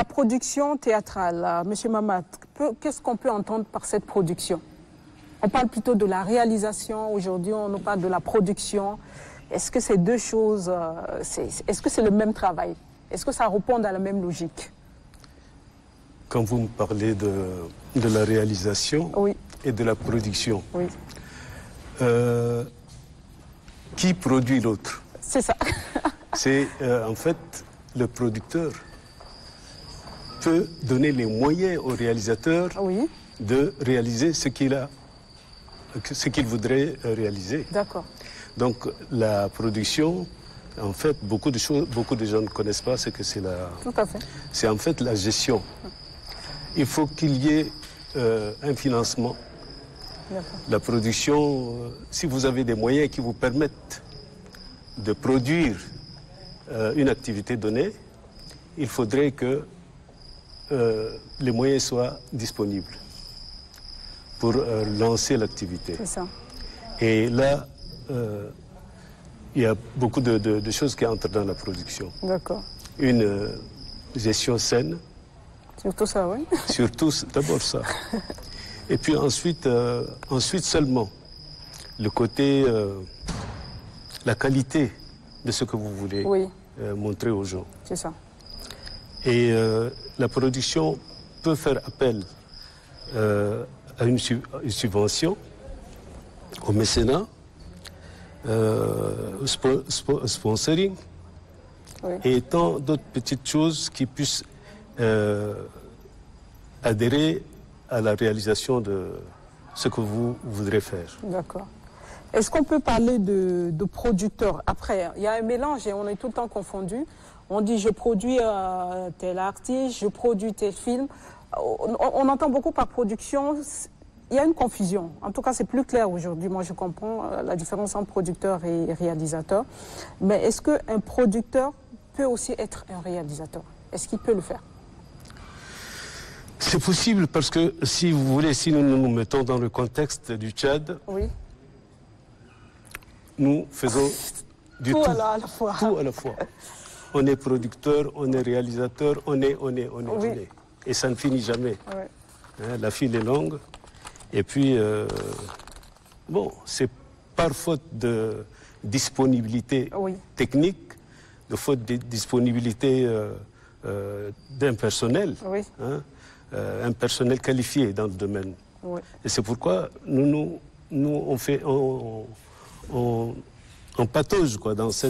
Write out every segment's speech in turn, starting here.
La production théâtrale, Monsieur Mamat, qu'est-ce qu'on peut entendre par cette production? On parle plutôt de la réalisation, aujourd'hui on nous parle de la production. Est-ce que ces deux choses, est-ce que c'est le même travail? Est-ce que ça répond à la même logique? Quand vous me parlez de la réalisation oui. et de la production, oui. Qui produit l'autre? C'est ça. C'est en fait le producteur peut donner les moyens au réalisateur oui. de réaliser ce qu'il voudrait réaliser. D'accord. Donc la production, en fait, beaucoup de gens ne connaissent pas ce que c'est la. Tout à fait. C'est en fait la gestion. Il faut qu'il y ait un financement. La production, si vous avez des moyens qui vous permettent de produire une activité donnée, il faudrait que les moyens soient disponibles pour lancer l'activité. C'est ça. Et là, il y a beaucoup de choses qui entrent dans la production. D'accord. Une gestion saine. Surtout ça, oui. Surtout, d'abord ça. Et puis ensuite seulement, le côté, la qualité de ce que vous voulez oui. Montrer aux gens. C'est ça. Et la production peut faire appel à une subvention, au mécénat, au sponsoring, oui. et tant d'autres petites choses qui puissent adhérer à la réalisation de ce que vous voudrez faire. D'accord. Est-ce qu'on peut parler de producteurs? Après, il y a un mélange et on est tout le temps confondus. On dit je produis tel artiste, je produis tel film. On entend beaucoup par production. Il y a une confusion. En tout cas, c'est plus clair aujourd'hui. Moi, je comprends la différence entre producteur et réalisateur. Mais est-ce qu'un producteur peut aussi être un réalisateur? Est-ce qu'il peut le faire? C'est possible parce que, si vous voulez, si nous nous mettons dans le contexte du Tchad, oui. Nous faisons du tout tout. À la fois. Tout à la fois. On est producteur, on est réalisateur, on est. Oui. Et ça ne finit jamais. Oui. Hein, la file est longue. Et puis, bon, c'est par faute de disponibilité oui. technique, de faute de disponibilité d'un personnel, oui. hein, un personnel qualifié dans le domaine. Oui. Et c'est pourquoi nous on patauge quoi, dans ce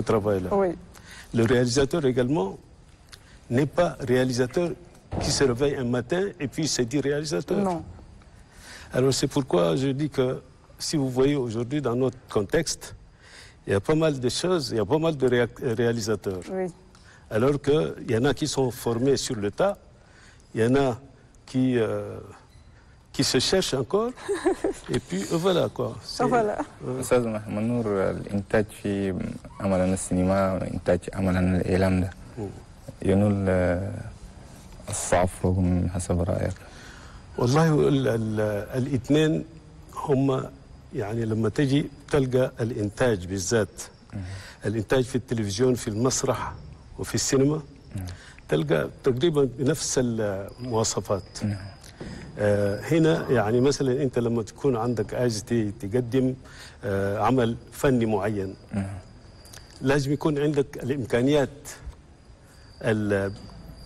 travail-là. Oui. Le réalisateur également n'est pas réalisateur qui se réveille un matin et puis se dit réalisateur. Non. Alors c'est pourquoi je dis que si vous voyez aujourd'hui dans notre contexte, il y a pas mal de choses, il y a pas mal de réalisateurs. Oui. Alors qu'il y en a qui sont formés sur le tas, il y en a qui se cherchent encore, et puis voilà quoi. Voilà. أستاذ محمد نور، الإنتاج في عملنا السينما وإنتاج عملنا الإعلام ده ينول الصعب رغم حسب رأيك؟ والله الاثنين هم يعني لما تجي تلقى الإنتاج بالذات، الإنتاج في التلفزيون في المسرح وفي السينما تلقى تقريبا بنفس المواصفات. هنا يعني مثلا انت لما تكون عندك عايز تقدم عمل فني معين، لازم يكون عندك الامكانيات اللي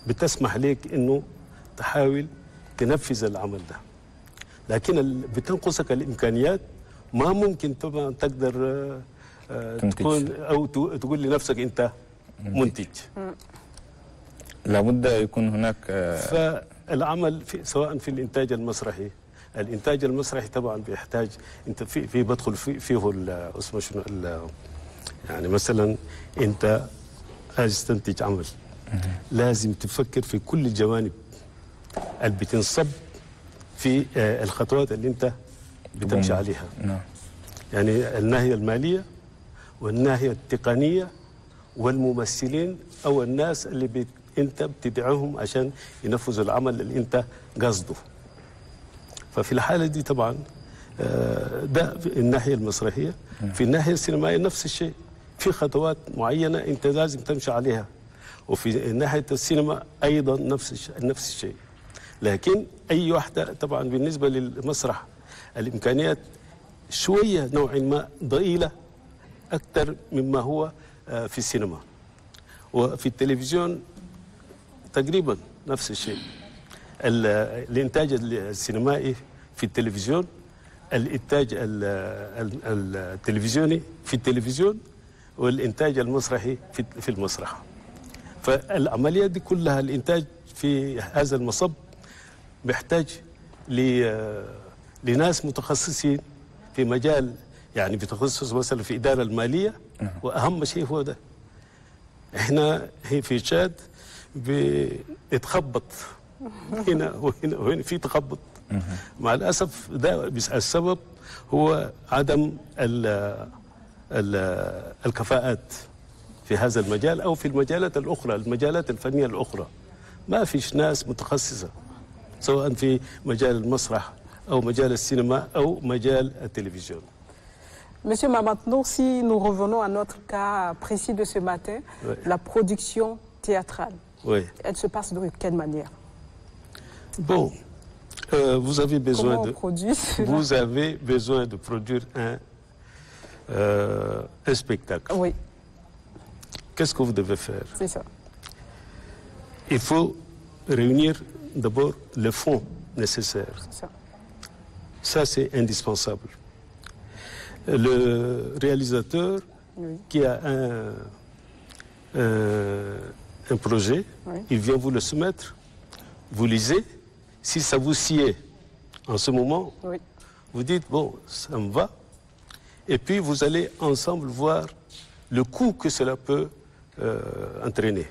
بتسمح لك انه تحاول تنفذ العمل ده. لكن بتنقصك الامكانيات ما ممكن طبعا تقدر تكون او تقول لنفسك انت منتج. لابد يكون هناك فالعمل سواء في الانتاج المسرحي، الانتاج المسرحي طبعا بيحتاج انت في بدخل فيه اسمه شنو يعني مثلا انت عايز تنتج عمل لازم تفكر في كل الجوانب اللي بتنصب في الخطوات اللي انت بتمشي عليها. يعني الناحيه الماليه والناحيه التقنيه والممثلين او الناس اللي انت بتدعوهم عشان ينفذوا العمل اللي انت قصده. ففي الحاله دي طبعا ده في الناحيه المسرحيه. في الناحيه السينمائيه نفس الشيء، في خطوات معينة أنت لازم تمشي عليها، وفي ناحية السينما أيضا نفس الشيء. لكن أي واحدة طبعا بالنسبة للمسرح الإمكانيات شوية نوعا ما ضئيلة أكثر مما هو في السينما، وفي التلفزيون تقريبا نفس الشيء. الإنتاج السينمائي في التلفزيون، الإنتاج التلفزيوني في التلفزيون، والإنتاج المسرحي في المسرح. فالعملية دي كلها الإنتاج في هذا المصب بيحتاج لناس متخصصين في مجال، يعني بتخصص مثلا في إدارة المالية، وأهم شيء هو ده. إحنا في تشاد بنتخبط هنا وهنا وهنا، في تخبط مع الأسف. ده السبب هو عدم الكفاءات في هذا المجال أو في المجالات الأخرى، المجالات الفنية الأخرى. ما فيش ناس متخصصة سواء في مجال المسرح أو مجال السينما أو مجال التلفزيون. Monsieur Mamatno, si nous revenons à notre cas précis de ce matin, oui, la production théâtrale, oui, elle se passe de quelle manière? Bon, vous avez besoin vous avez besoin de produire un spectacle. Oui. Qu'est-ce que vous devez faire? C'est ça. Il faut réunir d'abord le fonds nécessaire. C'est ça. Ça, c'est indispensable. Le réalisateur, oui, qui a un projet, oui, il vient vous le soumettre, vous lisez. Si ça vous sied en ce moment, oui, vous dites, bon, ça me va. Et puis, vous allez ensemble voir le coût que cela peut entraîner.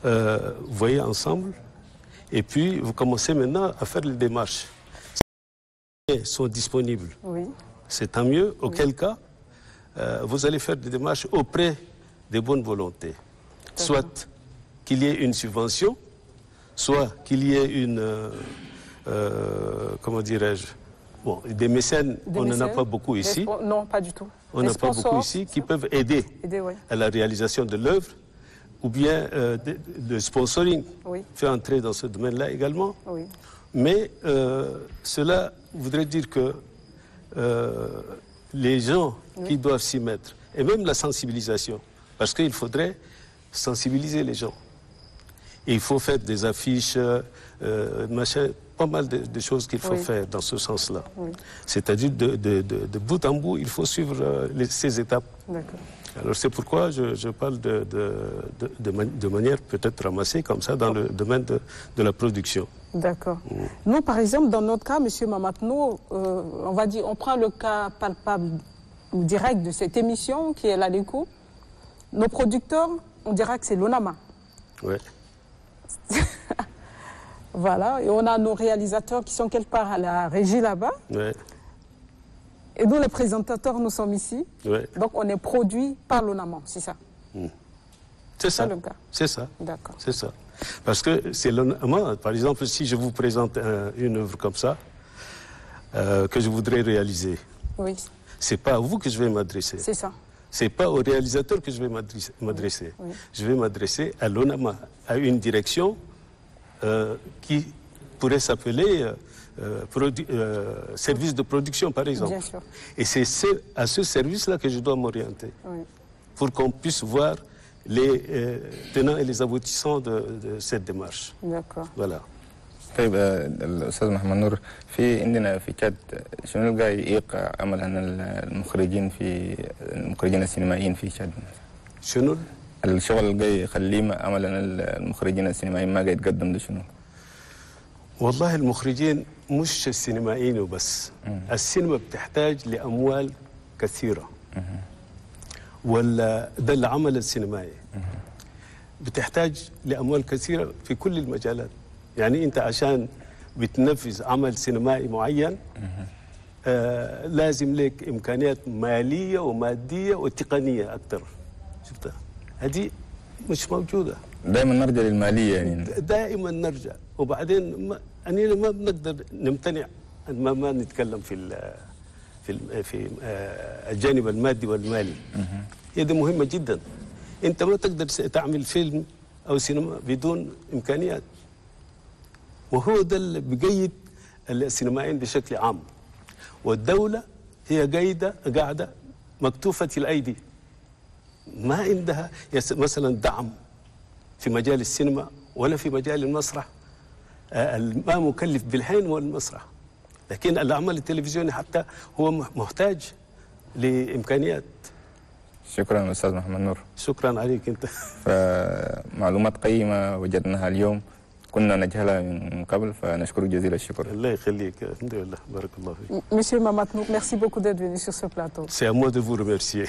Vous voyez ensemble. Et puis, vous commencez maintenant à faire les démarches. Si les sont disponibles, oui, c'est tant mieux. Auquel, oui, cas, vous allez faire des démarches auprès des bonnes volontés. Soit qu'il y ait une subvention, soit qu'il y ait une, comment dirais-je, bon, des mécènes, on n'en a pas beaucoup ici. Non, pas du tout. On n'a pas beaucoup ici qui peuvent aider ouais, à la réalisation de l'œuvre, ou bien le sponsoring, oui, fait entrer dans ce domaine-là également. Oui. Mais cela voudrait dire que les gens, oui, qui doivent s'y mettre, et même la sensibilisation, parce qu'il faudrait sensibiliser les gens. Et il faut faire des affiches, machin, pas mal de choses qu'il faut, oui, faire dans ce sens-là. Oui. C'est-à-dire de bout en bout, il faut suivre ces étapes. D'accord. Alors c'est pourquoi je parle de manière peut-être ramassée comme ça dans le domaine de la production. D'accord. Nous, par exemple, dans notre cas, M. Mamatno, on va dire, on prend le cas palpable ou direct de cette émission qui est l'ADECO. Nos producteurs, on dira que c'est l'ONAMA. Oui. Voilà, et on a nos réalisateurs qui sont quelque part à la régie là-bas. Oui. Et nous, les présentateurs, nous sommes ici. Oui. Donc, on est produit par l'ONAMA, c'est ça? C'est ça. Le cas. C'est ça. D'accord. C'est ça. Parce que c'est l'ONAMA, par exemple, si je vous présente une œuvre comme ça, que je voudrais réaliser, oui, c'est pas à vous que je vais m'adresser. C'est ça. C'est pas au réalisateur que je vais m'adresser. Oui. Je vais m'adresser à l'ONAMA, à une direction qui pourrait s'appeler service de production, par exemple. Bien sûr. Et c'est à ce service-là que je dois m'orienter, oui, pour qu'on puisse voir les tenants et les aboutissants de cette démarche. D'accord. Voilà. طيب الأستاذ محمد نور، في عندنا في تشاد شنو اللي قاعد يوقع عمل عن المخرجين السينمائيين في تشاد؟ شنو؟ الشغل اللي قاعد يخليه عمل عن المخرجين السينمائيين ما قاعد يتقدم ده شنو؟ والله المخرجين مش السينمائيين وبس. السينما بتحتاج لأموال كثيرة. ولا ده العمل السينمائي بتحتاج لأموال كثيرة في كل المجالات. يعني أنت عشان بتنفذ عمل سينمائي معين لازم لك إمكانيات مالية ومادية وتقنية أكثر. شفتها؟ هذه مش موجودة. دائما نرجع للمالية يعني. دائما نرجع، وبعدين ما بنقدر نمتنع ما نتكلم في في الجانب المادي والمالي. هي دي مهمة جدا. أنت ما تقدر تعمل فيلم أو سينما بدون إمكانيات، وهو ده اللي بيقيد السينمائيين بشكل عام. والدولة هي قاعدة مكتوفة الأيدي، ما عندها مثلا دعم في مجال السينما ولا في مجال المسرح، ما مكلف بالحين والمسرح. لكن العمل التلفزيوني حتى هو محتاج لإمكانيات. شكرا أستاذ محمد نور. شكرا عليك أنت. فمعلومات قيمة وجدناها اليوم كنا نجهلها من قبل، فنشكرك جزيل الشكر. الله يخليك. الحمد لله. بارك الله فيك. Monsieur Mamadou, merci beaucoup d'être venu sur ce plateau. C'est à moi de vous remercier.